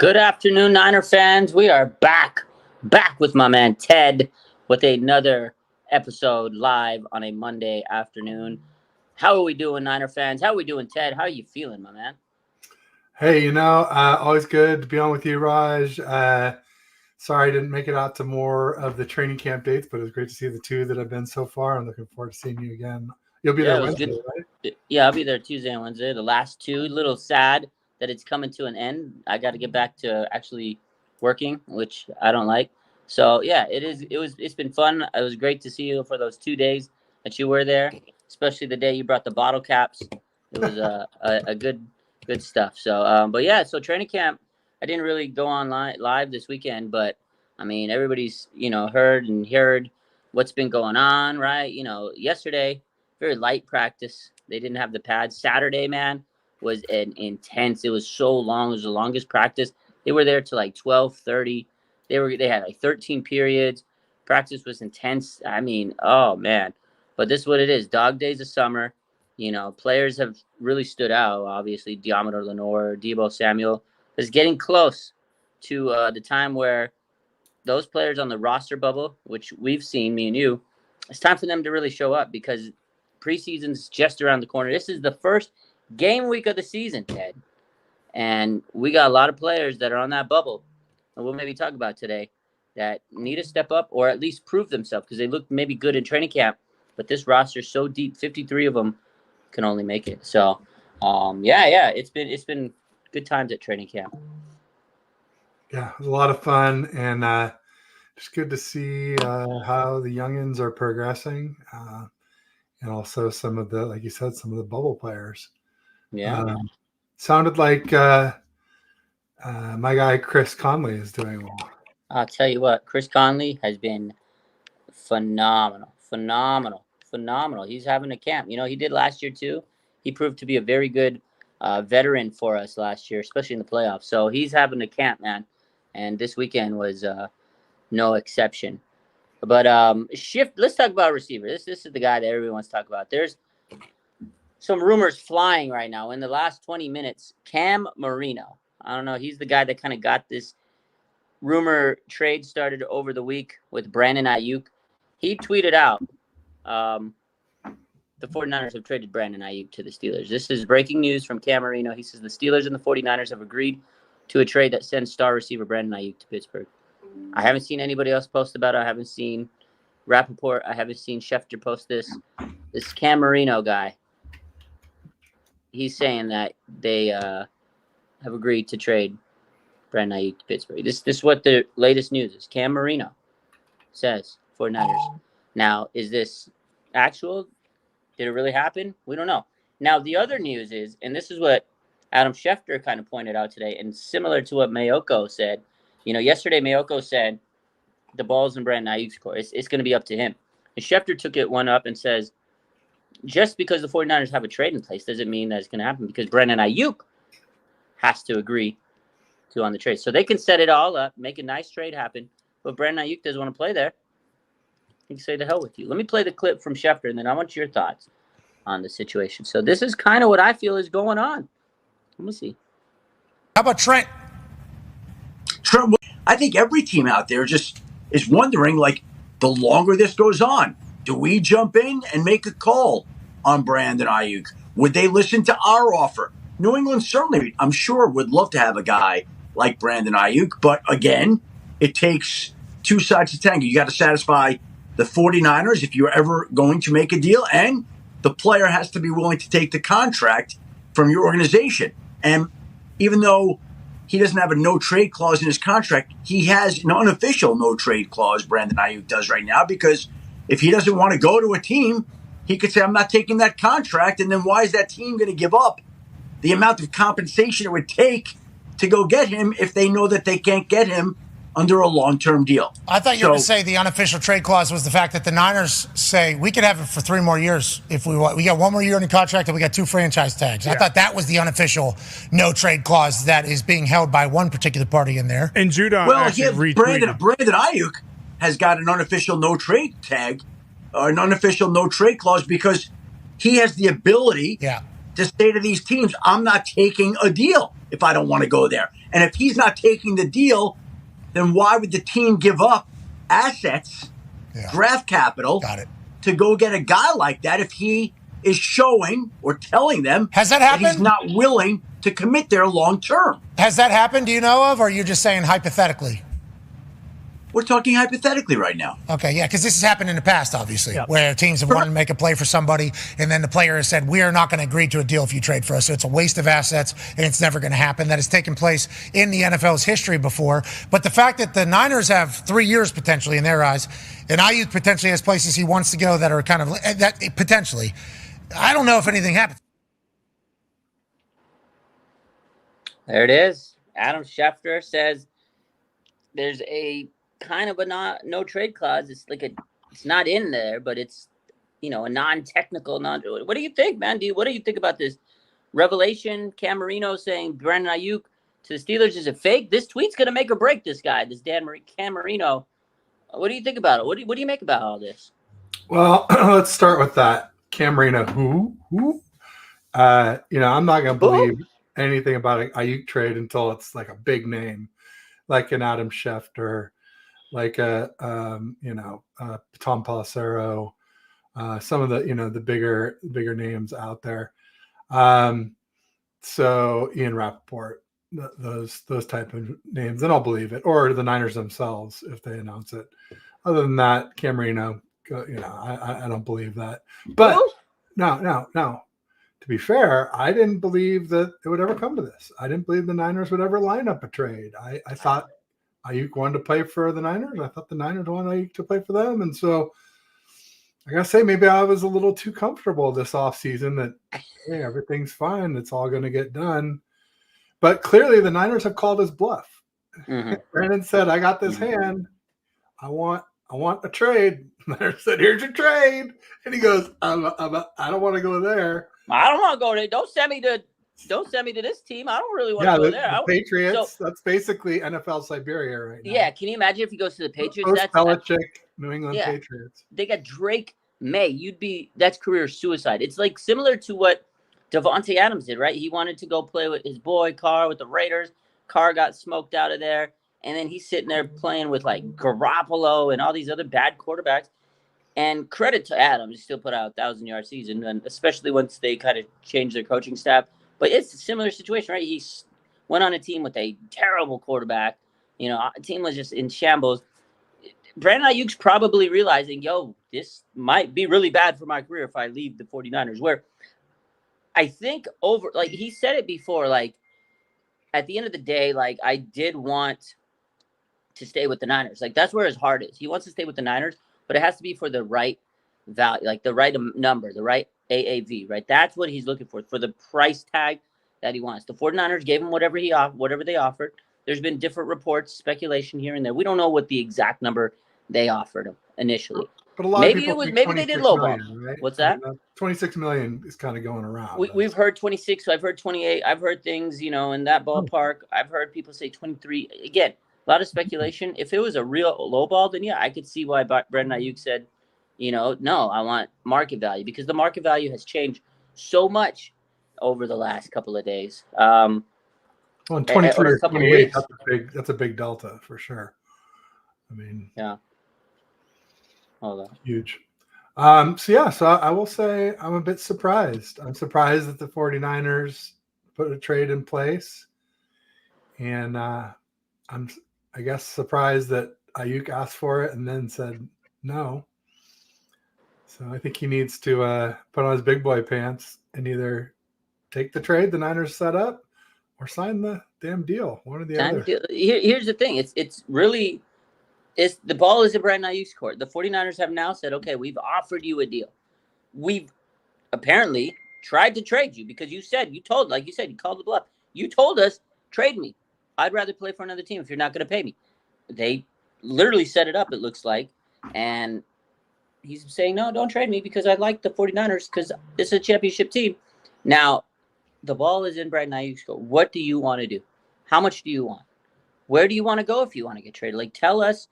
Good afternoon, Niner fans. We are back with my man Ted with another episode live on a Monday afternoon. How are we doing, Niner fans? How are we doing, Ted? How are you feeling, my man? Hey, always good to be on with you, Raj. Sorry I didn't make it out to more of the training camp dates, but it was great to see the two that have been so far. I'm looking forward to seeing you again. You'll be there Wednesday, right? Yeah, I'll be there Tuesday and Wednesday. The last two, a little sad that it's coming to an end. I got to get back to actually working, which I don't like. So yeah, it's been fun. It was great to see you for those 2 days that you were there, especially the day you brought the bottle caps. It was a good stuff. So but yeah, so training camp. I didn't really go online live this weekend, but I mean everybody's heard what's been going on, right? Yesterday very light practice. They didn't have the pads. Saturday, man, was an intense. It was so long. It was the longest practice. They were there till like 12:30. They had like 13 periods. Practice was intense. I mean, oh man. But this is what it is. Dog days of summer. Players have really stood out. Obviously, Diamador Lenore, Deebo Samuel is getting close to the time where those players on the roster bubble, which we've seen, me and you, it's time for them to really show up because preseason's just around the corner. This is the first game week of the season, Ted. And we got a lot of players that are on that bubble, and we'll maybe talk about today, that need to step up or at least prove themselves because they look maybe good in training camp, but this roster's so deep, 53 of them can only make it. So, it's been good times at training camp. Yeah, it was a lot of fun, and just good to see how the youngins are progressing. And also some of the, like you said, some of the bubble players. Yeah. Sounded like my guy Chris Conley is doing well. I'll tell you what, Chris Conley has been phenomenal. He's having a camp. He did last year too. He proved to be a very good veteran for us last year, especially in the playoffs. So he's having a camp, man. And this weekend was no exception. But let's talk about receiver. This is the guy that everyone wants to talk about. There's some rumors flying right now. In the last 20 minutes, Cam Marino. I don't know. He's the guy that kind of got this rumor trade started over the week with Brandon Aiyuk. He tweeted out, the 49ers have traded Brandon Aiyuk to the Steelers. This is breaking news from Cam Marino. He says the Steelers and the 49ers have agreed to a trade that sends star receiver Brandon Aiyuk to Pittsburgh. I haven't seen anybody else post about it. I haven't seen Rappaport. I haven't seen Schefter post this. This Cam Marino guy, he's saying that they have agreed to trade Brandon Aiyuk to Pittsburgh. This is what the latest news is. Cam Marino says 49ers. Now, is this actual? Did it really happen? We don't know. Now, the other news is, and this is what Adam Schefter kind of pointed out today, and similar to what Mayoko said, yesterday Mayoko said the ball's in Brandon Aiyuk's court. It's going to be up to him. And Schefter took it one up and says, just because the 49ers have a trade in place doesn't mean that it's going to happen because Brandon Aiyuk has to agree to on the trade. So they can set it all up, make a nice trade happen, but Brandon Aiyuk doesn't want to play there. He can say the hell with you. Let me play the clip from Schefter, and then I want your thoughts on the situation. So this is kind of what I feel is going on. Let me see. How about Trent? I think every team out there just is wondering, like, the longer this goes on, do we jump in and make a call on Brandon Aiyuk? Would they listen to our offer? New England certainly, I'm sure, would love to have a guy like Brandon Aiyuk. But again, it takes two sides to tango. You got to satisfy the 49ers if you're ever going to make a deal, and the player has to be willing to take the contract from your organization. And even though he doesn't have a no-trade clause in his contract, he has an unofficial no-trade clause, Brandon Aiyuk does right now, because if he doesn't want to go to a team, he could say, I'm not taking that contract, and then why is that team going to give up the amount of compensation it would take to go get him if they know that they can't get him under a long-term deal? I thought you were going to say the unofficial trade clause was the fact that the Niners say we could have it for 3 more years if we want. We got 1 more year in the contract and we got 2 franchise tags. Yeah. I thought that was the unofficial no trade clause that is being held by one particular party in there. And Judon Brandon Aiyuk has got an unofficial no trade tag, or an unofficial no trade clause, because he has the ability to say to these teams, I'm not taking a deal if I don't want to go there. And if he's not taking the deal, then why would the team give up assets, draft capital, to go get a guy like that if he is showing or telling them has that happened? He's not willing to commit there long term? Has that happened? Do you know of, or are you just saying hypothetically? We're talking hypothetically right now. Okay, yeah, because this has happened in the past, obviously, where teams have wanted to make a play for somebody, and then the player has said, we are not going to agree to a deal if you trade for us. So it's a waste of assets, and it's never going to happen. That has taken place in the NFL's history before. But the fact that the Niners have 3 years potentially in their eyes, and Aiyuk potentially has places he wants to go that are kind of, that potentially, I don't know if anything happens. There it is. Adam Schefter says there's a kind of a no trade clause. It's like it's not in there, but it's, a non-technical, what do you think, man? What do you think about this revelation? Cam Marino saying Brandon Aiyuk to the Steelers is a fake. This tweet's going to make or break this guy, Cam Marino. What do you think about it? What do you make about all this? Well, let's start with that. Cam Marino, who? I'm not going to believe anything about an Aiyuk trade until it's like a big name, like an Adam Schefter, like Tom Pelissero, some of the bigger names out there. So Ian Rappaport, those type of names, then I'll believe it, or the Niners themselves if they announce it. Other than that, Cam Marino, I don't believe that. But no. To be fair, I didn't believe that it would ever come to this. I didn't believe the Niners would ever line up a trade. I thought Aiyuk wanted to play for the Niners. I thought the Niners wanted Aiyuk to play for them. And so I got to say, maybe I was a little too comfortable this offseason that, hey, everything's fine. It's all going to get done. But clearly the Niners have called his bluff. Mm-hmm. Brandon said, I got this hand. I want a trade. Niners said, here's your trade. And he goes, I don't want to go there. I don't want to go there. Don't send me to this team. I don't really want to go there. The Patriots, that's basically NFL Siberia right now. Yeah, can you imagine if he goes to the Patriots? That's Belichick, New England Patriots. They got Drake May. That's career suicide. It's like similar to what Devontae Adams did, right? He wanted to go play with his boy Carr with the Raiders. Carr got smoked out of there. And then he's sitting there playing with like Garoppolo and all these other bad quarterbacks. And credit to Adams, he still put out a 1,000-yard season, and especially once they kind of changed their coaching staff. But it's a similar situation, right? He went on a team with a terrible quarterback. A team was just in shambles. Brandon Aiyuk's probably realizing, this might be really bad for my career if I leave the 49ers. Where I think he said it before, like, at the end of the day, like, I did want to stay with the Niners. Like, that's where his heart is. He wants to stay with the Niners, but it has to be for the right value, like the right number, the right AAV, right? That's what he's looking for the price tag that he wants. The 49ers gave him whatever they offered. There's been different reports, speculation here and there. We don't know what the exact number they offered him initially. But a lot of people maybe they did lowball. Right? What's that? 26 million is kind of going around. We've heard 26. So I've heard 28. I've heard things, in that ballpark. I've heard people say 23. Again, a lot of speculation. If it was a real lowball, then I could see why Brandon Aiyuk said, no, I want market value, because the market value has changed so much over the last couple of days. Well, 23 or 28, that's a big delta for sure. I mean, yeah. Hold on. Huge. So I will say I'm a bit surprised. I'm surprised that the 49ers put a trade in place. And I'm, I guess, surprised that Aiyuk asked for it and then said no. So I think he needs to put on his big boy pants and either take the trade the Niners set up or sign the damn deal. One or the other. Here's the thing. It's really the ball is in Brandon Aiyuk's court. The 49ers have now said, okay, we've offered you a deal. We've apparently tried to trade you because you called the bluff. You told us, trade me. I'd rather play for another team if you're not going to pay me. They literally set it up, it looks like. And he's saying, no, don't trade me because I like the 49ers because it's a championship team. Now, the ball is in Brandon Aiyuk's court. What do you want to do? How much do you want? Where do you want to go if you want to get traded? Like, tell us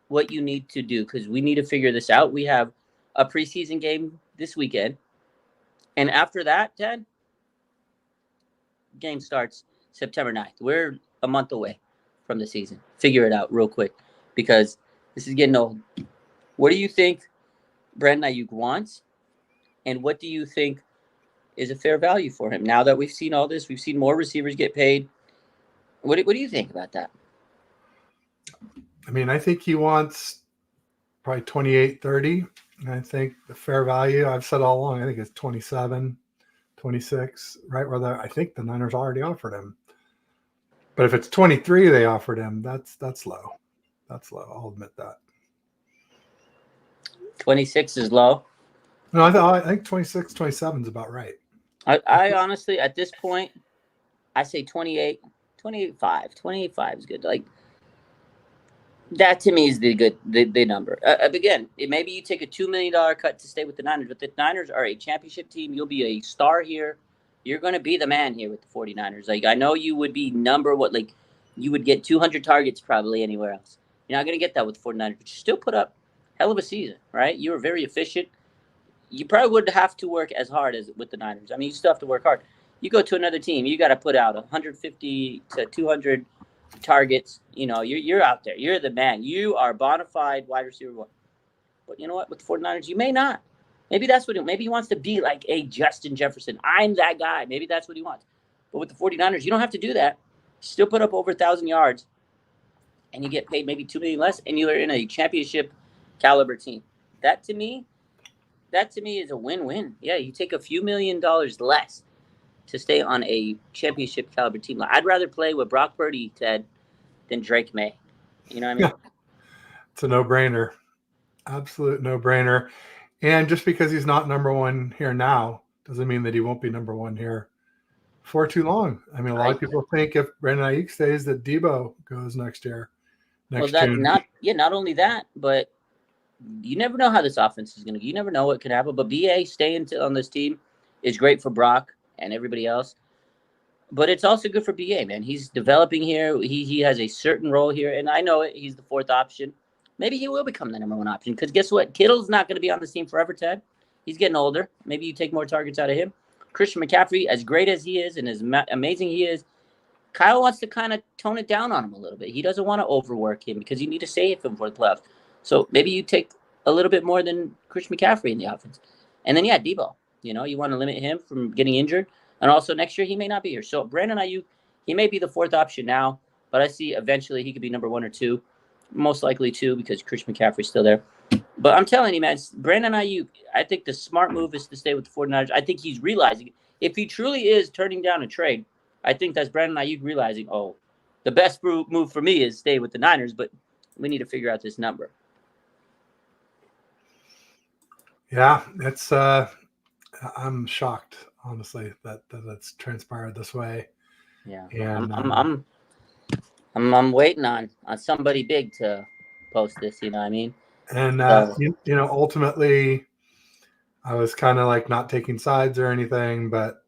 what you need to do because we need to figure this out. We have a preseason game this weekend. And after that, Ted, game starts September 9th. We're a month away from the season. Figure it out real quick because this is getting old. What do you think Brandon Aiyuk wants, and what do you think is a fair value for him? Now that we've seen all this, we've seen more receivers get paid. What do you think about that? I mean, I think he wants probably 28, 30. And I think the fair value, I've said all along, I think it's 27, 26, right where I think the Niners already offered him. But if it's 23 they offered him, that's low. That's low. I'll admit that. 26 is low. No, I think 26, 27 is about right. I honestly, at this point, I say 28, 28.5. 28.5 is good. Like, that to me is the number. Again, maybe you take a $2 million cut to stay with the Niners, but the Niners are a championship team. You'll be a star here. You're going to be the man here with the 49ers. Like, I know you would be you would get 200 targets probably anywhere else. You're not going to get that with the 49ers, but you still put up hell of a season, right? You were very efficient. You probably would have to work as hard as with the Niners. I mean, you still have to work hard. You go to another team, you got to put out 150 to 200 targets. You know, you're out there. You're the man. You are bona fide wide receiver one. But you know what? With the 49ers, you may not. Maybe that's what maybe he wants to be like a Justin Jefferson. I'm that guy. Maybe that's what he wants. But with the 49ers, you don't have to do that. Still put up over 1,000 yards, and you get paid maybe $2 million less, and you're in a championship caliber team. That to me is a win-win. Yeah, you take a few $1 million less to stay on a championship caliber team. I'd rather play with Brock Purdy, Ted, than Drake May. You know what I mean? Yeah. It's a no-brainer. Absolute no-brainer. And just because he's not number one here now doesn't mean that he won't be number one here for too long. I mean, a lot of people think if Brandon Aiyuk stays that Debo goes next year. Not only that, but you never know how this offense is going to. You never know what can happen. But BA staying on this team is great for Brock and everybody else. But it's also good for BA, man. He's developing here. He has a certain role here, and I know it. He's the fourth option. Maybe he will become the number one option because guess what? Kittle's not going to be on this team forever, Ted. He's getting older. Maybe you take more targets out of him. Christian McCaffrey, as great as he is and as amazing he is, Kyle wants to kind of tone it down on him a little bit. He doesn't want to overwork him because you need to save him for the playoffs. So maybe you take a little bit more than Christian McCaffrey in the offense. And then, Debo. You know, you want to limit him from getting injured. And also next year, he may not be here. So Brandon Aiyuk, he may be the fourth option now, but I see eventually he could be number 1 or 2. Most likely 2 because Christian McCaffrey's still there. But I'm telling you, man, Brandon Aiyuk, I think the smart move is to stay with the 49ers. I think he's realizing if he truly is turning down a trade, I think that's Brandon Aiyuk realizing, the best move for me is stay with the Niners, but we need to figure out this number. Yeah, it's I'm shocked, honestly, that that's transpired this way. Yeah, and I'm waiting on somebody big to post this. You know what I mean? And ultimately, I was kind of like not taking sides or anything, but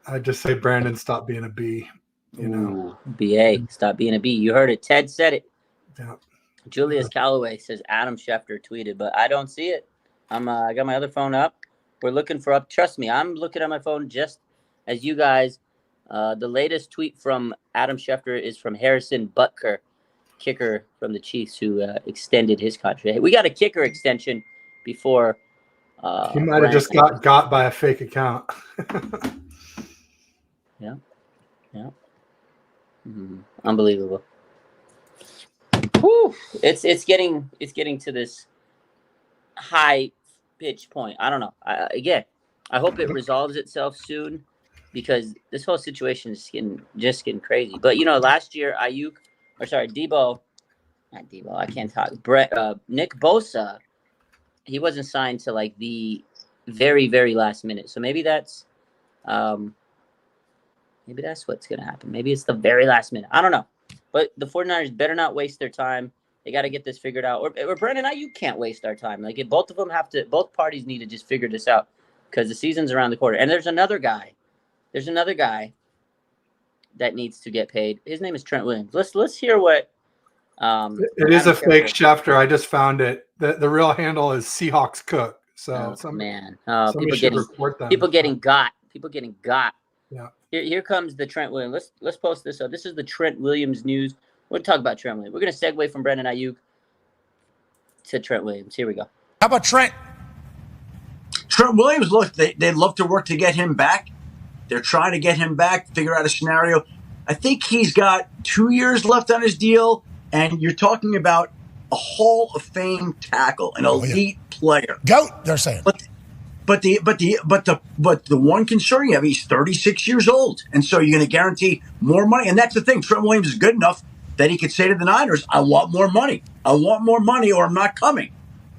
I just say Brandon, stop being a B. BA, stop being a B. You heard it. Ted said it. Yeah. Julius Calloway says Adam Schefter tweeted, but I don't see it. I got my other phone up. We're looking for up. Trust me, I'm looking at my phone just as you guys. The latest tweet from Adam Schefter is from Harrison Butker, kicker from the Chiefs, who extended his contract. We got a kicker extension before. He might have just got by a fake account. Yeah. Unbelievable. Whew. It's getting to this high pitch point. I don't know. I hope it resolves itself soon because this whole situation is just getting crazy. But last year Debo, not Debo. I can't talk. Nick Bosa, he wasn't signed to like the very, very last minute. So maybe that's what's gonna happen. Maybe it's the very last minute. I don't know. But the 49ers better not waste their time. They got to get this figured out. Or Brandon Aiyuk can't waste our time. Like, if both parties need to just figure this out because the season's around the corner. And there's another guy that needs to get paid. His name is Trent Williams. Let's hear what. It is a fake Schefter. I just found it. The real handle is Seahawks Cook. So people getting got. Yeah. Here comes the Trent Williams. Let's post this up. This is the Trent Williams news. We'll talk about Trent Williams. We're going to segue from Brandon Aiyuk to Trent Williams. Here we go. How about Trent? Trent Williams, look, they'd love to work to get him back. They're trying to get him back, figure out a scenario. I think he's got 2 years left on his deal, and you're talking about a Hall of Fame tackle, an elite player. GOAT, they're saying. But the one concern you have, he's 36 years old, and so you're going to guarantee more money. And that's the thing. Trent Williams is good enough that he could say to the Niners, "I want more money. I want more money, or I'm not coming."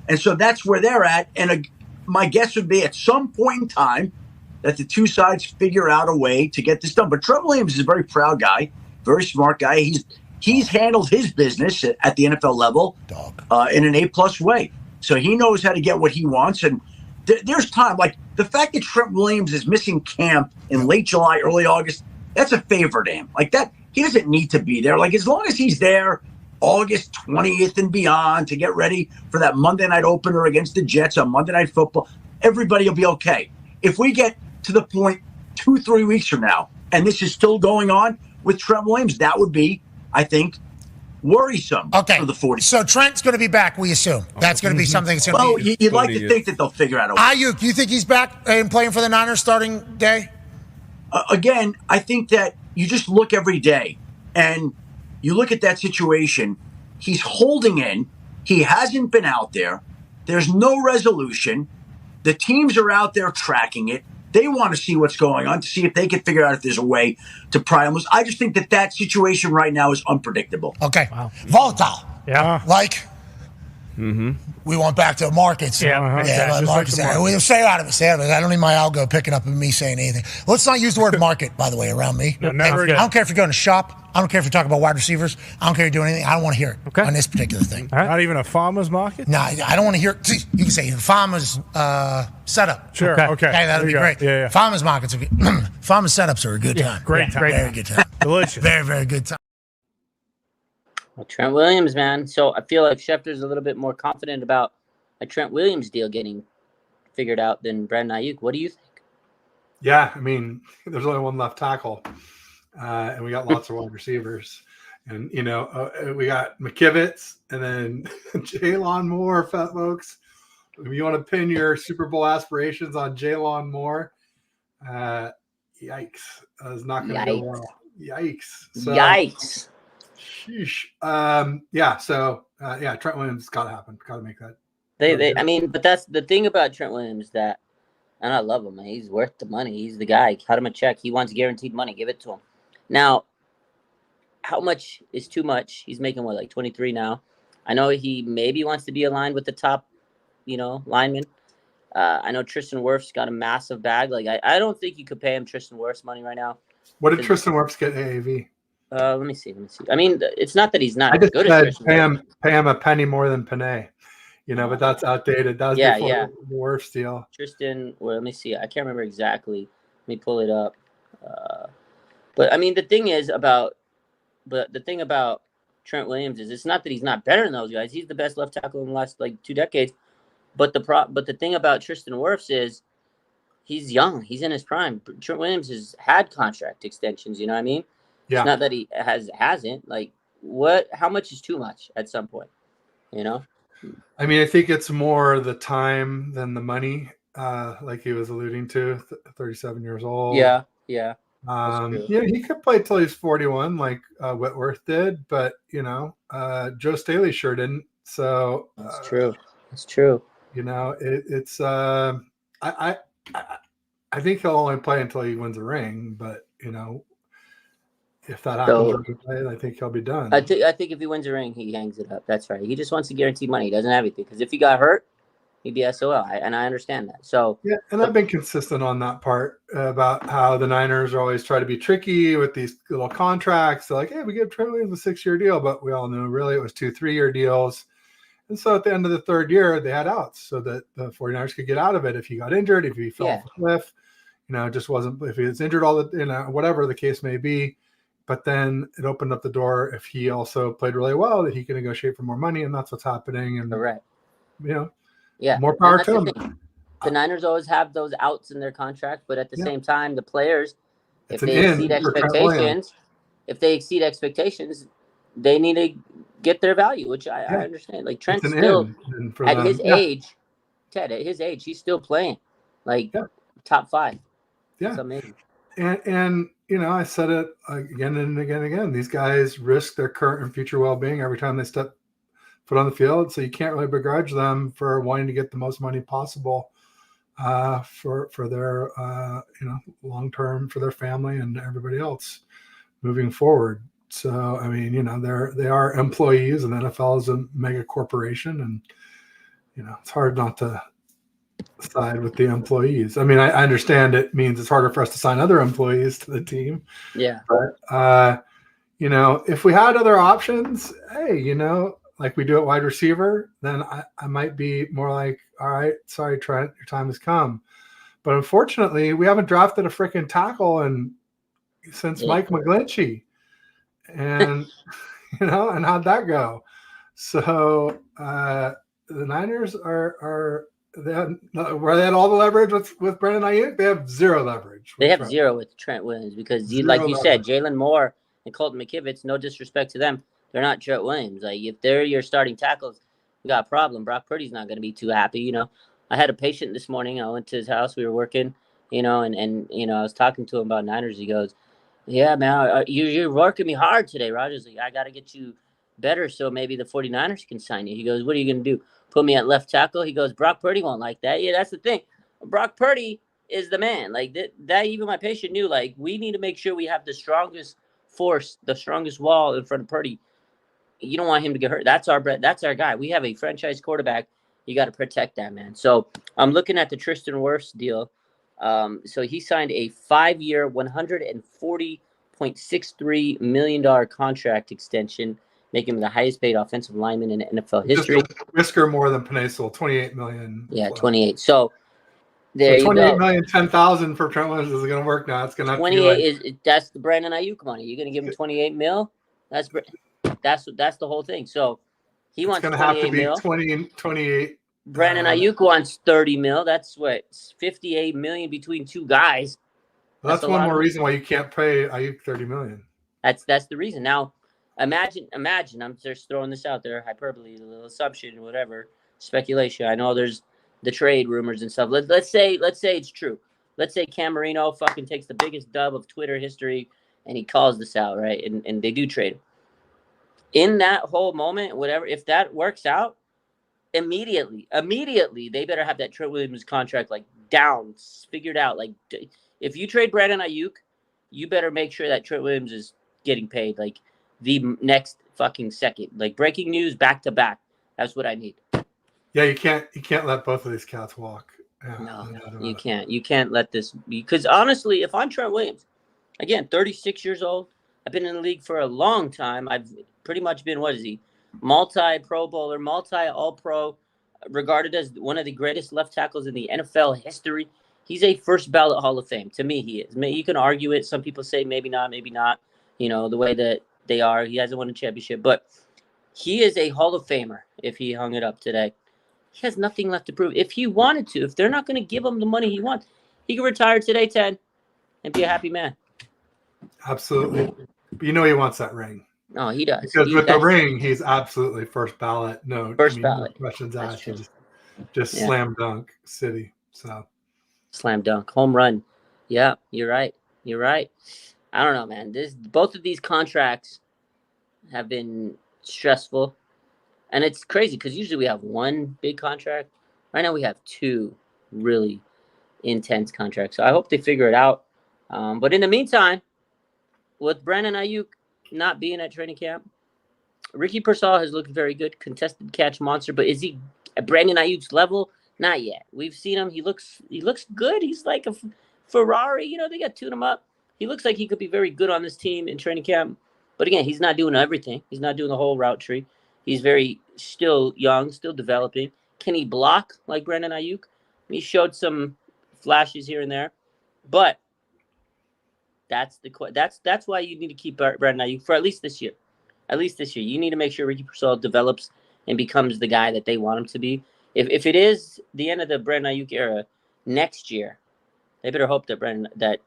And so that's where they're at. And my guess would be at some point in time that the two sides figure out a way to get this done. But Trent Williams is a very proud guy, very smart guy. He's handled his business at the NFL level in an A+ way. So he knows how to get what he wants. And there's time. Like the fact that Trent Williams is missing camp in late July, early August, that's a favor to him. Like that, he doesn't need to be there. Like as long as he's there August 20th and beyond to get ready for that Monday night opener against the Jets on Monday Night Football, everybody will be okay. If we get to the point 2-3 weeks from now and this is still going on with Trent Williams, that would be, I think, worrisome for the 40s. So Trent's going to be back, we assume. That's going to be something that's going to be... Well, you'd like to think that they'll figure out a way. Aiyuk, you think he's back and playing for the Niners starting day? Again, I think that you just look every day and you look at that situation. He's holding in. He hasn't been out there. There's no resolution. The teams are out there tracking it. They want to see what's going on to see if they can figure out if there's a way to pry him loose. I just think that situation right now is unpredictable. Okay. Wow. Volatile. Yeah. Like, we went back to markets. Markets. We'll stay out of it. I don't need my algo picking up and me saying anything. Let's not use the word market, by the way, around me. No, never again. I don't care if you're going to shop. I don't care if you're talking about wide receivers. I don't care if you're doing anything. I don't want to hear it on this particular thing. Right. Not even a farmer's market? No, I don't want to hear it. See, you can say farmer's setup. Sure, okay. That'll be great. Yeah. Farmer's markets are good. Farmer's setups are a good time. Great time. Very good time. Delicious. Very, very good time. Well, Trent Williams, man. So I feel like Schefter's a little bit more confident about a Trent Williams deal getting figured out than Brandon Aiyuk. What do you think? Yeah, I mean, there's only one left tackle, and we got lots of wide receivers. And, we got McKivitz and then Jalon Moore, folks. If you want to pin your Super Bowl aspirations on Jalon Moore, yikes. That's not going to go well. Yikes. Yikes. Sheesh. Trent Williams got to happen. Got to make that. But that's the thing about Trent Williams that, and I love him. He's worth the money. He's the guy. Cut him a check. He wants guaranteed money. Give it to him. Now, how much is too much? He's making what, like 23 now. I know he maybe wants to be aligned with the top, lineman. I know Tristan Wirfs got a massive bag. Like I don't think you could pay him Tristan Wirfs money right now. What did Tristan Wirfs get AAV? Let me see. I mean, it's not that he's not good at Tristan pay him a penny more than Panay. But that's outdated. That was before the Wirfs deal. Tristan, well, let me see. I can't remember exactly. Let me pull it up. But I mean, the thing about Trent Williams is it's not that he's not better than those guys. He's the best left tackle in the last 2 decades. But the thing about Tristan Wirfs is he's young. He's in his prime. Trent Williams has had contract extensions. You know what I mean? Yeah. It's not that he hasn't. Like how much is too much at some point? I mean, I think it's more the time than the money, like he was alluding to. 37 years old. Yeah. He could play till he's 41, like Whitworth did, but Joe Staley sure didn't. So that's true. That's true. It's I think he'll only play until he wins a ring, but if that happens, I think he'll be done. I think if he wins a ring, he hangs it up. That's right. He just wants to guarantee money. He doesn't have anything because if he got hurt, he'd be SOL. And I understand that. So and I've been consistent on that part about how the Niners always try to be tricky with these little contracts. They're like, hey, we give Trent Williams a 6-year deal, but we all knew really it was 2 3-year deals. And so at the end of the 3rd year, they had outs so that the 49ers could get out of it if he got injured, if he fell off a cliff, just wasn't, if he was injured whatever the case may be. But then it opened up the door if he also played really well that he can negotiate for more money, and that's what's happening. And correct. More power to him. The Niners always have those outs in their contract, but at the same time, the players If an they exceed in for Trent Williams. expectations, they need to get their value, which I Yeah, understand. Like it's Trent's an still in for at them. his Yeah, age, Ted, at his age, he's still playing like yeah, top 5. yeah. It's amazing. And I said it again and again and again. These guys risk their current and future well-being every time they step foot on the field. So you can't really begrudge them for wanting to get the most money possible for their long term, for their family and everybody else moving forward. So I mean, they are employees, and the NFL is a mega corporation, and it's hard not to side with the employees. I mean, I understand it means it's harder for us to sign other employees to the team. Yeah. But if we had other options, hey, like we do at wide receiver, then I might be more like, all right, sorry, Trent, your time has come. But unfortunately, we haven't drafted a freaking tackle since Mike McGlinchey. And, and how'd that go? So the Niners where they had all the leverage with Brandon Aiyuk, they have zero leverage. They have zero with Trent Williams because, like you said, Jalen Moore and Colton McKivitz, no disrespect to them, they're not Trent Williams. Like, if they're your starting tackles, you got a problem. Brock Purdy's not going to be too happy. I had a patient this morning. I went to his house. We were working, and I was talking to him about Niners. He goes, yeah, man, you're working me hard today, Rogers. Like, I got to get you better so maybe the 49ers can sign you. He goes, what are you going to do? Put me at left tackle? He goes, Brock Purdy won't like that. Yeah, that's the thing. Brock Purdy is the man. Like that even my patient knew, like, we need to make sure we have the strongest force, the strongest wall in front of Purdy. You don't want him to get hurt. That's our guy. We have a franchise quarterback. You got to protect that man. So I'm looking at the Tristan Wirfs deal. So he signed a 5-year, $140.63 million contract extension, making him the highest paid offensive lineman in NFL history. Just a whisker more than Penasul, $28 million. Yeah, 28. So there you go. 28 million, 10,000 for Trent Williams is going to work now. It's going to have 28 that's the Brandon Aiyuk money. You're going to give him 28 mil. That's the whole thing. So he wants 28 mil. 28. Brandon Aiyuk wants 30 mil. That's what, 58 million between two guys. That's one more reason why you can't pay Aiyuk 30 million. That's the reason. Now, imagine. I'm just throwing this out there, hyperbole, a little assumption, whatever, speculation. I know there's the trade rumors and stuff. Let's say it's true. Let's say Cam Marino fucking takes the biggest dub of Twitter history and he calls this out, right? And they do trade him. In that whole moment, whatever, if that works out, immediately, they better have that Trent Williams contract like down, figured out. Like, if you trade Brandon Aiyuk, you better make sure that Trent Williams is getting paid like the next fucking second. Like, breaking news, back to back. That's what I need. Yeah, you can't let both of these cats walk. Yeah, no, you can't. You can't let this be, because honestly, if I'm Trent Williams, again, 36 years old, I've been in the league for a long time. I've pretty much been, what is he, multi-Pro Bowler, multi-All-Pro, regarded as one of the greatest left tackles in the NFL history. He's a first ballot Hall of Fame. To me, he is. You can argue it. Some people say maybe not. The way that they are. He hasn't won a championship, but he is a Hall of Famer if he hung it up today. He has nothing left to prove. If he wanted to, if they're not going to give him the money he wants, he can retire today, Ted, and be a happy man. Absolutely. But he wants that ring. No, he does. Because with the ring, he's absolutely first ballot. No ballot. No questions asked. Just slam dunk city. So slam dunk, home run. Yeah, you're right. I don't know, man. Both of these contracts have been stressful. And it's crazy because usually we have one big contract. Right now we have two really intense contracts. So I hope they figure it out. But in the meantime, with Brandon Aiyuk not being at training camp, Ricky Pearsall has looked very good, contested catch monster. But is he at Brandon Ayuk's level? Not yet. We've seen him. He looks good. He's like a Ferrari. They got to tune him up. He looks like he could be very good on this team in training camp. But again, he's not doing everything. He's not doing the whole route tree. He's still young, still developing. Can he block like Brandon Aiyuk? He showed some flashes here and there, but that's why you need to keep Brandon Aiyuk for at least this year. You need to make sure Ricky Pearsall develops and becomes the guy that they want him to be. If it is the end of the Brandon Aiyuk era next year, they better hope that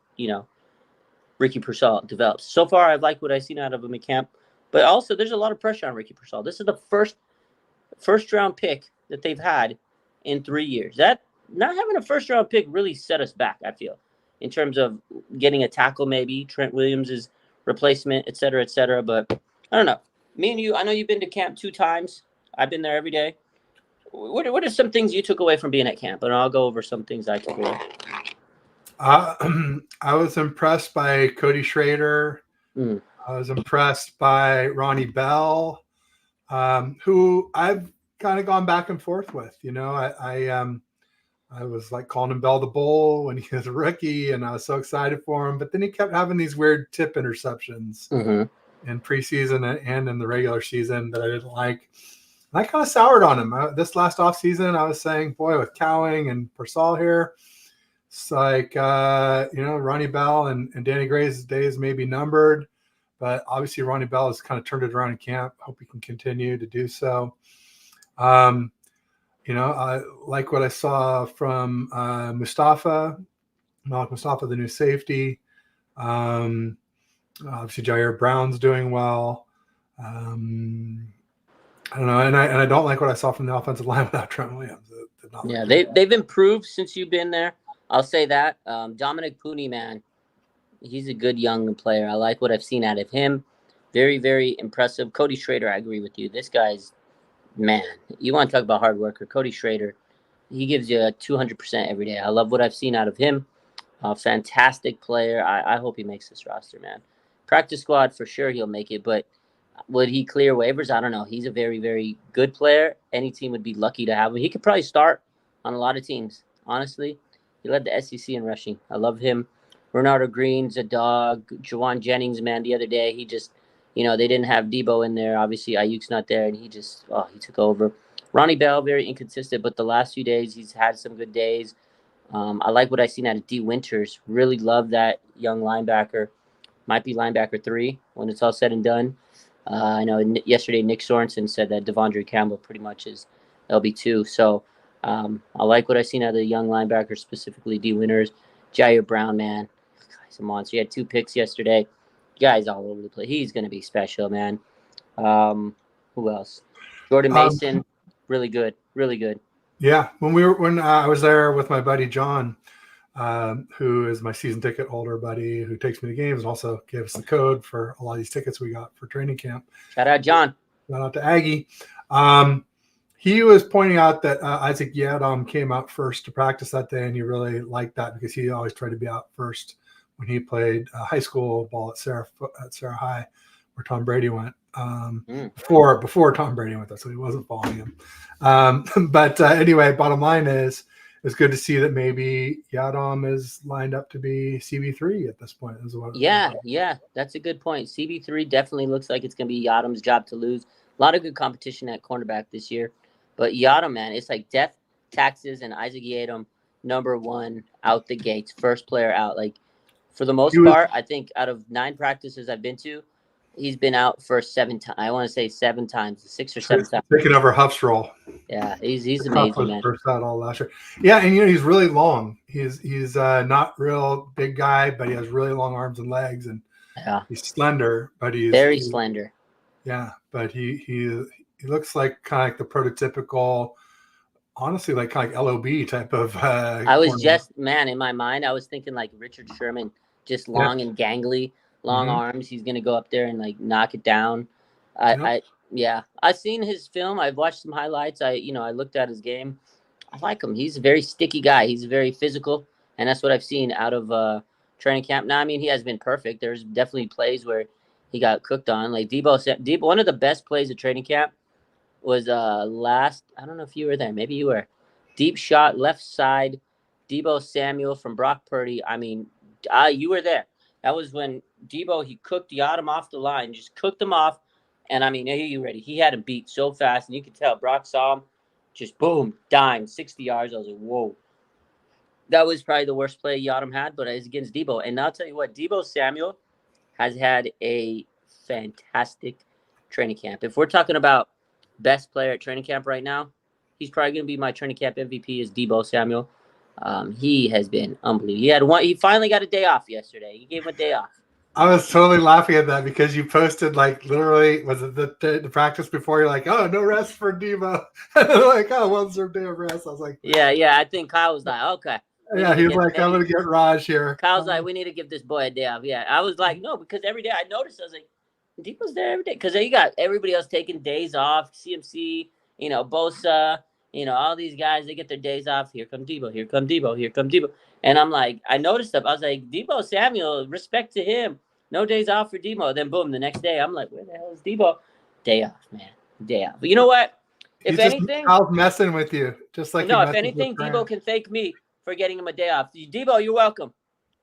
Ricky Pearsall develops. So far, I've liked what I've seen out of him in camp, but also there's a lot of pressure on Ricky Pearsall. This is the first round pick that they've had in 3 years. That not having a first round pick really set us back, I feel, in terms of getting a tackle, maybe Trent Williams' replacement, et cetera, et cetera. But I don't know. Me and you, I know you've been to camp 2 times. I've been there every day. What are some things you took away from being at camp? And I'll go over some things I took away. I was impressed by Cody Schrader. Mm. I was impressed by Ronnie Bell, who I've kind of gone back and forth with. You know, I was like calling him Bell the Bull when he was a rookie, and I was so excited for him. But then he kept having these weird tip interceptions in preseason and in the regular season that I didn't like. And I kind of soured on him. This last offseason, I was saying, boy, with Cowing and Pearsall here, it's like, Ronnie Bell and Danny Gray's days may be numbered. But obviously, Ronnie Bell has kind of turned it around in camp. Hope he can continue to do so. I like what I saw from Malik Mustafa, the new safety. Obviously, Jair Brown's doing well. I don't know, and I don't like what I saw from the offensive line without Trent Williams. Yeah, they've improved since you've been there. I'll say that. Dominic Pooney, man, he's a good young player. I like what I've seen out of him. Very, very impressive. Cody Schrader, I agree with you. This guy's, man, you want to talk about hard worker. Cody Schrader, he gives you 200% every day. I love what I've seen out of him. Fantastic player. I hope he makes this roster, man. Practice squad, for sure he'll make it, but would he clear waivers? I don't know. He's a very, very good player. Any team would be lucky to have him. He could probably start on a lot of teams, honestly. He led the SEC in rushing. I love him. Bernardo Green's a dog. Jawan Jennings, man, the other day, he just, they didn't have Debo in there. Obviously, Ayuk's not there, and he took over. Ronnie Bell, very inconsistent, but the last few days, he's had some good days. I like what I've seen out of D. Winters. Really love that young linebacker. Might be linebacker 3 when it's all said and done. I know yesterday Nick Sorensen said that Devondre Campbell pretty much is LB2. So I like what I've seen out of the young linebackers, specifically D. Winters. Jair Brown, man. He's a monster. He had 2 picks yesterday. Guy's all over the place. He's going to be special, man. Who else? Jordan Mason, really good. Really good. Yeah. When I was there with my buddy John, who is my season ticket holder buddy, who takes me to games and also gave us the code for a lot of these tickets we got for training camp. Shout out, John. Shout out to Aggie. He was pointing out that Isaac Yiadom came out first to practice that day, and he really liked that because he always tried to be out first when he played high school ball at Sarah High, where Tom Brady went. Before Tom Brady went there, so he wasn't following him. But anyway, bottom line is, it's good to see that maybe Yiadom is lined up to be CB3 at this point. Yeah, that's a good point. CB3 definitely looks like it's going to be Yiadom's job to lose. A lot of good competition at cornerback this year. But Yiadom, man, it's like death, taxes, and Isaac Yiadom, number 1 out the gates, first player out. Like, for the most part, I think out of 9 practices I've been to, he's been out for 7 times. I want to say 7 times, 6 or 7 times. Taking over Huff's role. Yeah, he's amazing, man. First out all last year. Yeah, and he's really long. He's not real big guy, but he has really long arms and legs, and he's slender, but he's very slender. Yeah, but he looks like kind of like the prototypical, honestly, like kind of like LOB type of. I was just, man, in my mind, I was thinking like Richard Sherman, just long and gangly. Long arms. He's going to go up there and like knock it down. I've seen his film. I've watched some highlights. I looked at his game. I like him. He's a very sticky guy. He's very physical, and that's what I've seen out of training camp. Now, I mean, he has been perfect. There's definitely plays where he got cooked on. Like Debo, one of the best plays at training camp was last. I don't know if you were there. Maybe you were. Deep shot, left side, Debo Samuel from Brock Purdy. I mean, you were there. That was when Debo, he cooked Yiadom off the line, just cooked him off. And, I mean, are you ready? He had him beat so fast, and you could tell Brock saw him, just boom, dime, 60 yards. I was like, whoa. That was probably the worst play Yiadom had, but it was against Debo. And I'll tell you what, Debo Samuel has had a fantastic training camp. If we're talking about best player at training camp right now, he's probably going to be my training camp MVP is Debo Samuel. He has been unbelievable. He finally got a day off yesterday. He gave him a day off. I was totally laughing at that because you posted like literally was it the practice before? You're like, oh, no rest for Debo. Like, oh, well deserved day of rest. I was like, Yeah. I think Kyle was like, okay, we yeah. need to He was get like, I'm maybe. gonna get Raj here. Kyle's like, we need to give this boy a day off. Yeah, I was like, no, because every day I noticed, I was like, Debo's there every day because you got everybody else taking days off. CMC, Bosa, all these guys, they get their days off. Here come Debo. Here come Debo. Here come Debo. And I'm like, I noticed stuff. I was like, Debo Samuel, respect to him. No days off for Debo. Then boom, the next day, I'm like, where the hell is Debo? Day off, man. Day off. But you know what? If He's just anything, Kyle's messing with you, just like he no, if messes with anything, Grant. Debo can thank me for getting him a day off. Debo, you're welcome.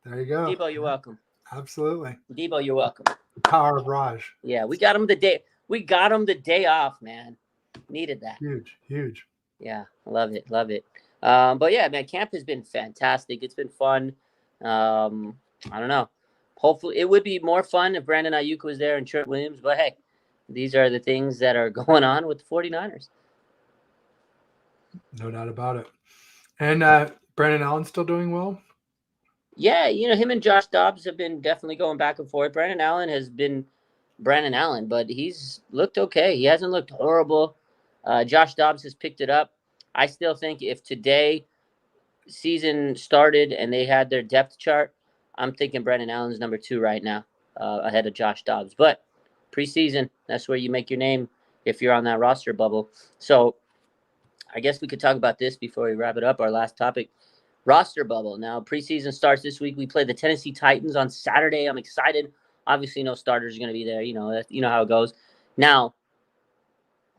There you go. Debo, you're welcome. Absolutely. Debo, you're welcome. Power of Raj. Yeah, we got him the day. We got him the day off, man. Needed that. Huge. Yeah, love it. But yeah, man, camp has been fantastic. It's been fun. I don't know. Hopefully, it would be more fun if Brandon Aiyuk was there and Trent Williams. But hey, these are the things that are going on with the 49ers. No doubt about it. And Brandon Allen's still doing well? Yeah, him and Josh Dobbs have been definitely going back and forth. Brandon Allen has been Brandon Allen, but he's looked okay. He hasn't looked horrible. Josh Dobbs has picked it up. I still think if today season started and they had their depth chart, I'm thinking Brandon Allen's number 2 right now, ahead of Josh Dobbs. But preseason, that's where you make your name if you're on that roster bubble. So I guess we could talk about this before we wrap it up. Our last topic, roster bubble. Now, preseason starts this week. We play the Tennessee Titans on Saturday. I'm excited. Obviously, no starters are going to be there. You know how it goes. Now,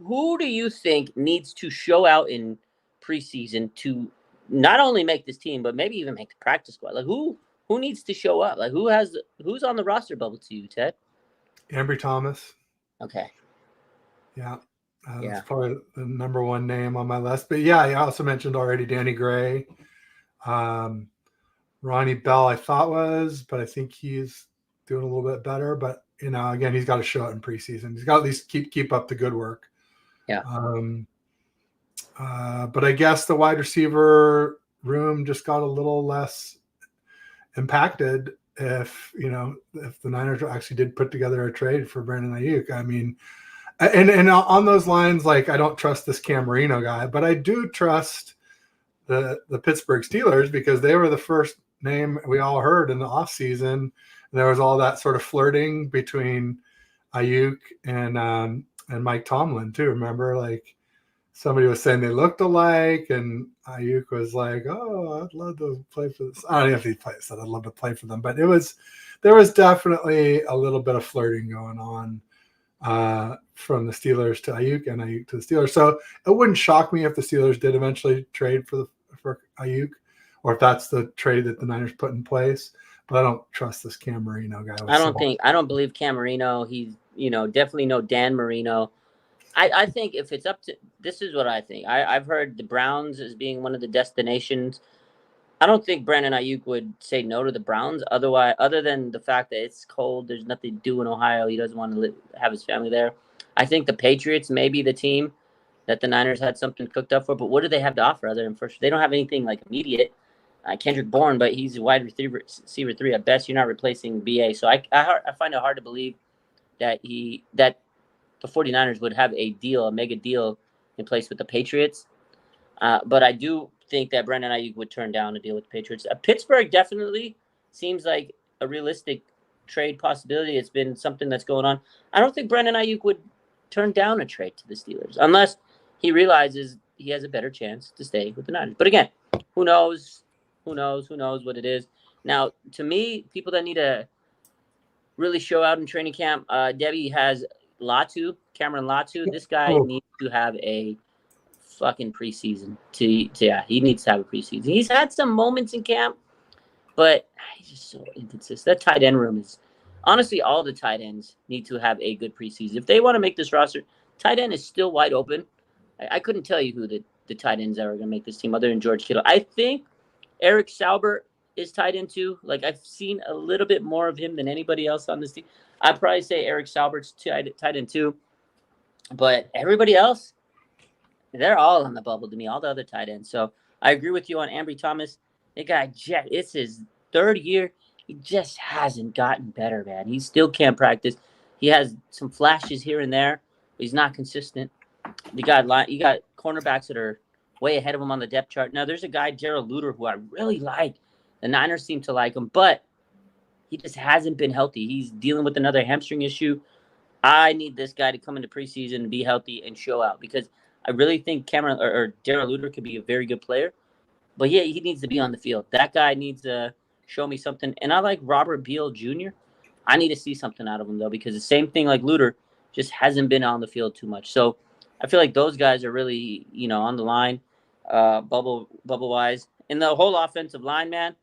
who do you think needs to show out in preseason to not only make this team, but maybe even make the practice squad? Like who needs to show up? Like who's on the roster bubble to you, Ted? Ambry Thomas. Okay. Yeah. That's probably the number 1 name on my list. But yeah, I also mentioned already Danny Gray. Ronnie Bell, I thought was, but I think he's doing a little bit better. But again, he's got to show it in preseason. He's got to at least keep up the good work. Yeah. But I guess the wide receiver room just got a little less impacted if the Niners actually did put together a trade for Brandon Aiyuk. I mean, and on those lines, like I don't trust this Cam Marino guy, but I do trust the Pittsburgh Steelers because they were the first name we all heard in the offseason. And there was all that sort of flirting between Aiyuk and Mike Tomlin too. Remember, like somebody was saying they looked alike, and Aiyuk was like, "Oh, I'd love to play for this." I don't know if he said I'd love to play for them, but there was definitely a little bit of flirting going on from the Steelers to Aiyuk and Aiyuk to the Steelers. So it wouldn't shock me if the Steelers did eventually trade for Aiyuk, or if that's the trade that the Niners put in place. But I don't trust this Cam Marino guy. I don't believe Cam Marino. He's definitely no Dan Marino. I think if it's up to, this is what I think. I've heard the Browns as being one of the destinations. I don't think Brandon Aiyuk would say no to the Browns. Other than the fact that it's cold, there's nothing to do in Ohio. He doesn't want to have his family there. I think the Patriots may be the team that the Niners had something cooked up for. But what do they have to offer other than first? They don't have anything like immediate. Kendrick Bourne, but he's a wide receiver 3 at best. You're not replacing BA. So I find it hard to believe that the 49ers would have a mega deal in place with the Patriots. But I do think that Brandon Aiyuk would turn down a deal with the Patriots. Pittsburgh definitely seems like a realistic trade possibility. It's been something that's going on. I don't think Brandon Aiyuk would turn down a trade to the Steelers unless he realizes he has a better chance to stay with the Niners. But again, who knows? Who knows what it is? Now, to me, people that need to really show out in training camp, Debbie has Cameron Latu. This guy needs to have a fucking preseason. He needs to have a preseason. He's had some moments in camp, but he's just so inconsistent. That tight end room is honestly all the tight ends need to have a good preseason. If they want to make this roster, tight end is still wide open. I couldn't tell you who the tight ends are going to make this team other than George Kittle. I think Eric Saubert is tight end too. Like I've seen a little bit more of him than anybody else on this team. I'd probably say Eric Saubert's tight end too. But everybody else, they're all on the bubble to me, all the other tight ends. So I agree with you on Ambry Thomas. That guy, it's his 3rd year. he just hasn't gotten better, man. He still can't practice. He has some flashes here and there, but he's not consistent. You got cornerbacks that are way ahead of him on the depth chart. Now, there's a guy, Gerald Luter, who I really like. The Niners seem to like him, but he just hasn't been healthy. He's dealing with another hamstring issue. I need this guy to come into preseason and be healthy and show out because I really think Cameron or Darrell Luter could be a very good player. But yeah, he needs to be on the field. That guy needs to show me something. And I like Robert Beal Jr. I need to see something out of him, though, because the same thing like Luter just hasn't been on the field too much. So I feel like those guys are really, on the line, bubble-wise. And the whole offensive line, man,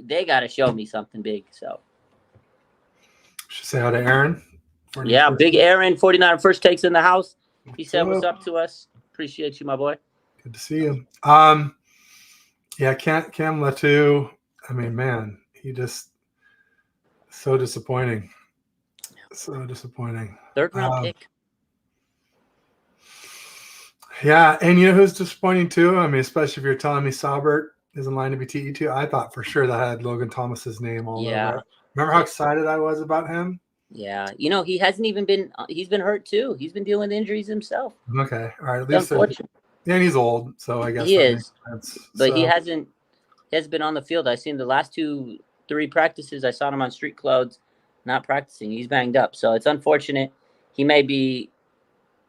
they got to show me something big. So should say hi to Aaron. Yeah, big Aaron, 49 First Takes in the house. He said what's up to us. Appreciate you, my boy. Good to see you. Yeah, Cam Latu. I mean, man, he just so disappointing. So disappointing. Third round pick. Yeah, and you know who's disappointing too? I mean, especially if you're telling me Saubert is in line to be TE2. I thought for sure that had Logan Thomas's name all over it. Remember how excited I was about him? Yeah, he hasn't even been. He's been hurt too. He's been dealing with injuries himself. Okay, all right. At least, and he's old, so I guess he is. Makes sense. But he hasn't been on the field. I've seen the last 2-3 practices. I saw him on street clothes, not practicing. He's banged up, so it's unfortunate. He may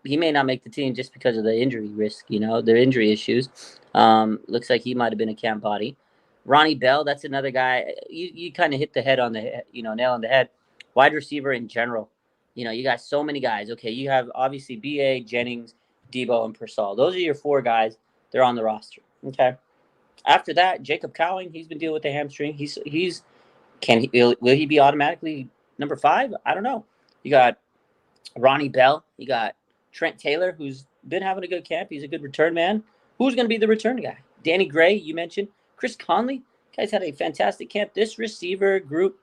not make the team just because of the injury risk. Their injury issues. Looks like he might have been a camp body. Ronnie Bell, that's another guy. You kind of hit the head on the nail on the head. Wide receiver in general, you got so many guys. Okay, you have obviously B.A., Jennings, Debo, and Persall. Those are your 4 guys. They're on the roster. Okay. After that, Jacob Cowing, he's been dealing with the hamstring. Will he be automatically number 5? I don't know. You got Ronnie Bell. You got Trent Taylor, who's been having a good camp. He's a good return man. Who's going to be the return guy? Danny Gray, you mentioned. Chris Conley. Guys had a fantastic camp. This receiver group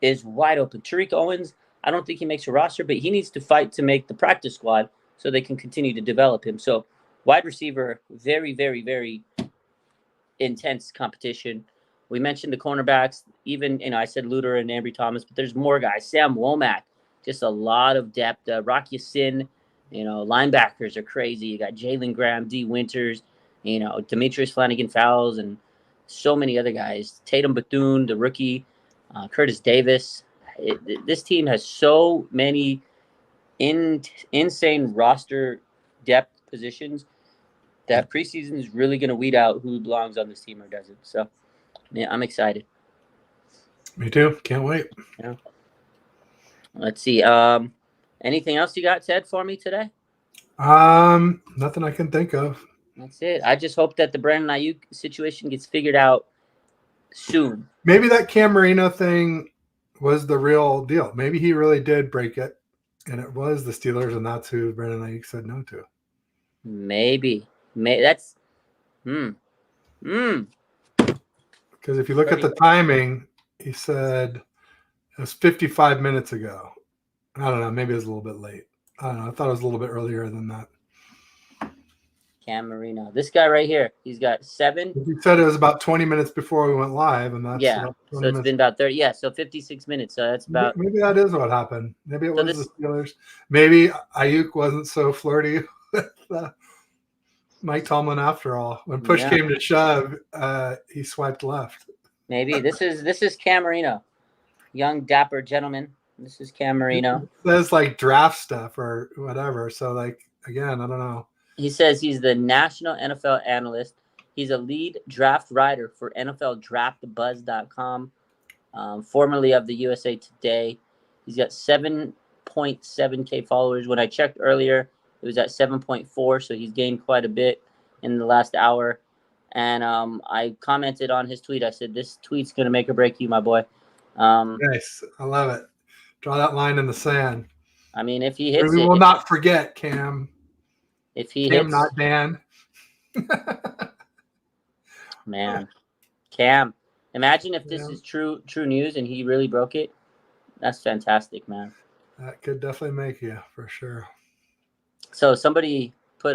is wide open. Tariq Owens, I don't think he makes a roster, but he needs to fight to make the practice squad so they can continue to develop him. So wide receiver, very, very, very intense competition. We mentioned the cornerbacks. Even, I said Luter and Ambry Thomas, but there's more guys. Sam Womack, just a lot of depth. Rocky Sin, linebackers are crazy. You got Jalen Graham, D. Winters, Demetrius Flanagan-Fowles, and so many other guys. Tatum Bethune, the rookie, Curtis Davis. This team has so many insane roster depth positions that preseason is really going to weed out who belongs on this team or doesn't. So, yeah, I'm excited. Me too. Can't wait. Yeah. Let's see. Anything else you got, Ted, for me today? Nothing I can think of. That's it. I just hope that the Brandon Aiyuk situation gets figured out soon. Maybe that Cam Marino thing was the real deal. Maybe he really did break it, and it was the Steelers, and that's who Brandon Aiyuk said no to. Maybe. That's Because if you look at the timing, he said it was 55 minutes ago. I don't know. Maybe it was a little bit late. I don't know. I thought it was a little bit earlier than that. Cam Marino. This guy right here, he's got 7. He said it was about 20 minutes before we went live, and that's so it's been about 30. Yeah, so 56 minutes. So that's about. Maybe that is what happened. Maybe it was the Steelers. Maybe Aiyuk wasn't so flirty with Mike Tomlin after all. When push came to shove, he swiped left. Maybe this is Cam Marino, young dapper gentleman. This is Cam Marino. It says like draft stuff or whatever. So again, I don't know. He says he's the national NFL analyst. He's a lead draft writer for NFLDraftBuzz.com, formerly of the USA Today. He's got 7.7K followers. When I checked earlier, it was at 7.4, so he's gained quite a bit in the last hour. And I commented on his tweet. I said, this tweet's going to make or break you, my boy. Nice. I love it. Draw that line in the sand. I mean, if he hits we will not forget, Cam. If he Cam, hits, not Dan. Man, Cam, imagine if this is true news and he really broke it. That's fantastic, man. That could definitely make you for sure. So somebody put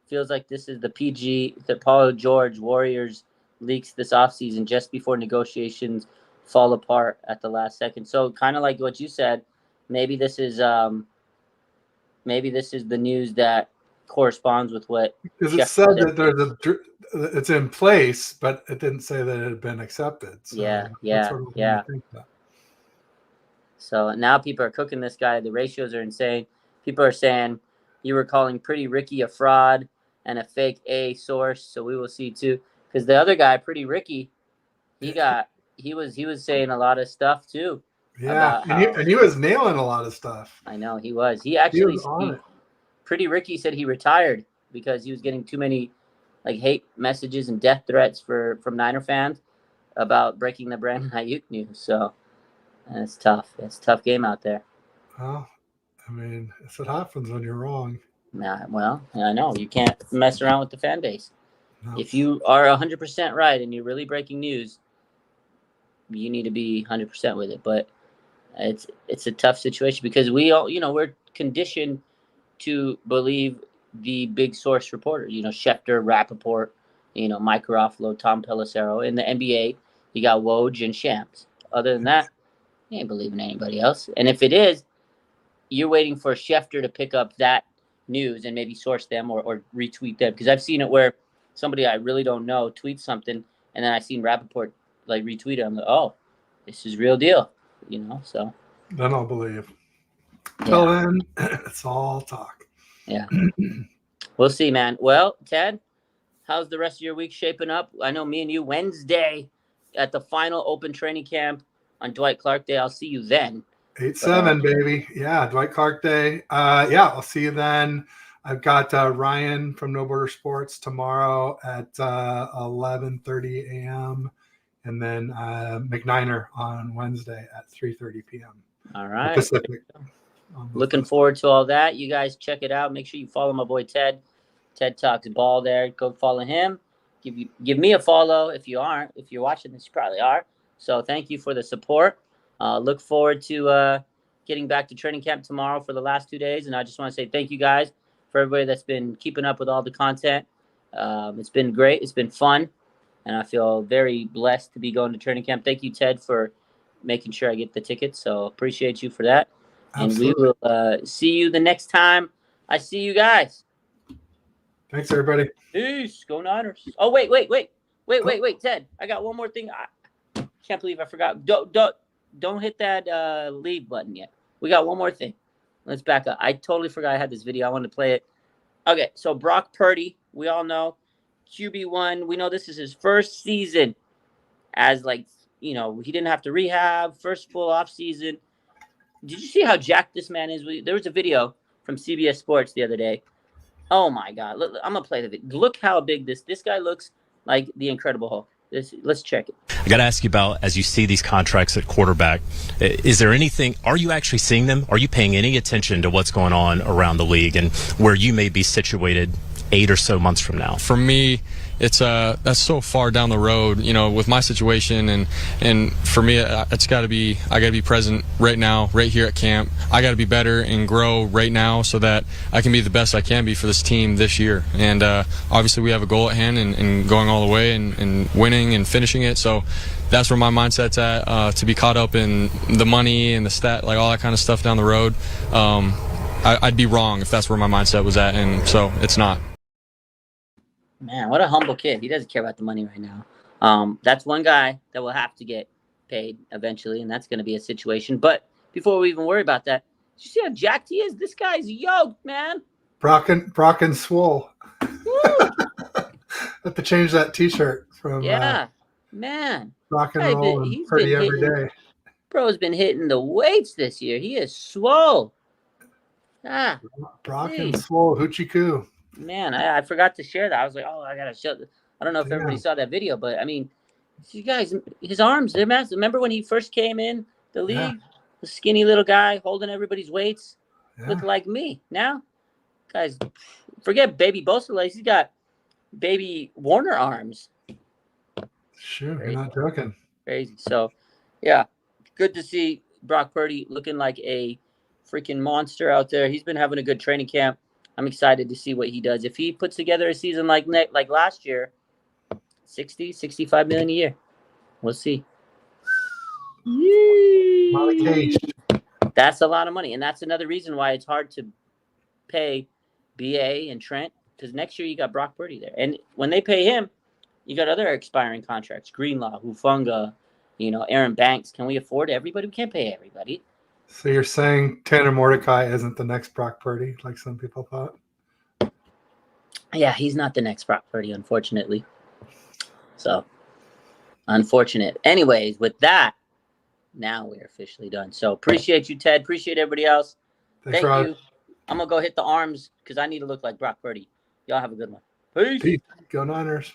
feels like this is the PG that Paul George Warriors leaks this offseason just before negotiations fall apart at the last second. So kind of like what you said, maybe this is the news that corresponds with what Because it said that it's in place, but it didn't say that it had been accepted. So that's sort of what I think that. So now people are cooking this guy. The ratios are insane. People are saying you were calling Pretty Ricky a fraud and a fake A source. So we will see too. Because the other guy, Pretty Ricky, he was saying a lot of stuff too. Yeah, and he was nailing a lot of stuff. I know he was. He actually Pretty Ricky said he retired because he was getting too many like hate messages and death threats from Niner fans about breaking the Brandon Aiyuk news. So it's tough. It's a tough game out there. Well, I mean, it's what happens when you're wrong. Nah, well, I know you can't mess around with the fan base. No. If you are 100% right and you're really breaking news, you need to be 100% with it. But it's a tough situation because we all, we're conditioned to believe the big source reporters, Schefter, Rappaport, Mike Garofalo, Tom Pelissero. In the NBA, you got Woj and Shams. Other than that, you ain't believing anybody else. And if it is, you're waiting for Schefter to pick up that news and maybe source them or retweet them. Because I've seen it where somebody I really don't know tweets something, and then I seen Rappaport like retweet it. I'm like, oh, this is real deal, so. Then I'll believe. Till then, it's all talk. Yeah. We'll see, man. Well, Ted, how's the rest of your week shaping up? I know me and you Wednesday at the final open training camp on Dwight Clark Day. I'll see you then. 8-7, baby. Yeah, Dwight Clark Day. I'll see you then. I've got Ryan from No Border Sports tomorrow at 11:30 a.m. and then McNiner on Wednesday at 3:30 p.m. All right. Pacific. Looking forward to all that. You guys check it out. Make sure you follow my boy Ted. Ted Talks Ball there. Go follow him. Give me a follow if you aren't. If you're watching this, you probably are. So thank you for the support. Look forward to getting back to training camp tomorrow for the last 2 days. And I just want to say thank you guys for everybody that's been keeping up with all the content. It's been great. It's been fun. And I feel very blessed to be going to training camp. Thank you, Ted, for making sure I get the tickets. So appreciate you for that. Absolutely. And we will see you the next time I see you guys. Thanks, everybody. Peace. Go Niners. Oh, wait, Ted. I got one more thing. I can't believe I forgot. Don't hit that leave button yet. We got one more thing. Let's back up. I totally forgot I had this video. I wanted to play it. Okay, so Brock Purdy, we all know, QB1. We know this is his first season as he didn't have to rehab, first full off season. Did you see how jacked this man is? There was a video from CBS Sports the other day. Oh my God! I'm gonna play the video. Look how big this guy looks like the Incredible Hulk. Let's check it. I got to ask you about, as you see these contracts at quarterback, is there anything? Are you actually seeing them? Are you paying any attention to what's going on around the league and where you may be situated 8 or so months from now? For me, it's that's so far down the road, with my situation, and for me, I got to be present right now, right here at camp. I got to be better and grow right now so that I can be the best I can be for this team this year. And obviously, we have a goal at hand and going all the way and winning and finishing it. So that's where my mindset's at. To be caught up in the money and the stat, like all that kind of stuff down the road, I'd be wrong if that's where my mindset was at, and so it's not. Man, what a humble kid. He doesn't care about the money right now. That's one guy that will have to get paid eventually, and that's going to be a situation. But before we even worry about that, did you see how jacked he is? This guy's yoked, man. Brock and swole. Have to change that T-shirt from man. Rock and roll and Purdy every day. Bro's been hitting the weights this year. He is swole. Brock and swole, hoochie coo. Man, I forgot to share that. I was like, I got to show this. I don't know if everybody saw that video, but I mean, you guys, his arms, they're massive. Remember when he first came in the league? The skinny little guy holding everybody's weights? Looked like me. Now, guys, forget baby Bosa legs. He's got baby Warner arms. Sure, you're not joking. Crazy. So, yeah, good to see Brock Purdy looking like a freaking monster out there. He's been having a good training camp. I'm excited to see what he does. If he puts together a season like last year, 60, 65 million a year. We'll see. Molly Cage. That's a lot of money, and that's another reason why it's hard to pay BA and Trent, because next year you got Brock Purdy there, and when they pay him, you got other expiring contracts: Greenlaw, Hufanga, Aaron Banks. Can we afford everybody? We can't pay everybody. So you're saying Tanner Mordecai isn't the next Brock Purdy, like some people thought? Yeah, he's not the next Brock Purdy, unfortunately. So, unfortunate. Anyways, with that, now we're officially done. So appreciate you, Ted. Appreciate everybody else. Thanks, Thank Rod. you. I'm going to go hit the arms because I need to look like Brock Purdy. Y'all have a good one. Peace. Peace. Go Niners.